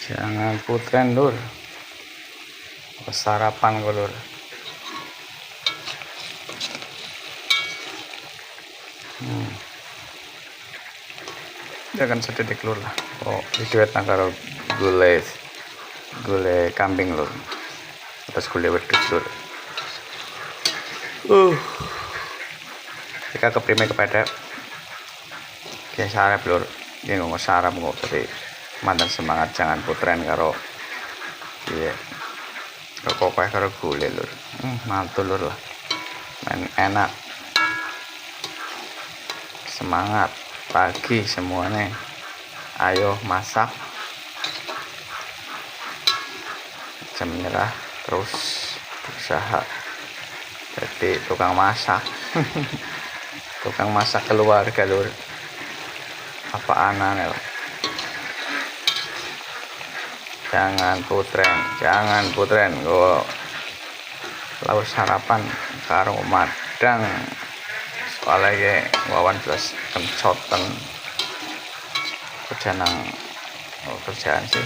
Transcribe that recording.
Jangan putren lur, sarapan gue lur. Jangan sedetik lur lah. Oh, diduet karo gule kambing lur. Atas gule wedhus lur. Jika keprime kepada kayak sarap lur. Ini ngomong sarap ngomong tapi mantan semangat jangan putren karo iya kokok karo gule lur. Mantul lur lah. Enak. Semangat pagi semuanya. Ayo masak. Jangan menyerah, terus berusaha jadi tukang masak. Tukang masak keluarga lur. Apa aneh lah. Jangan putren gue laut sarapan karo madang soalnya wawan jelas kencoten kerjaan sih.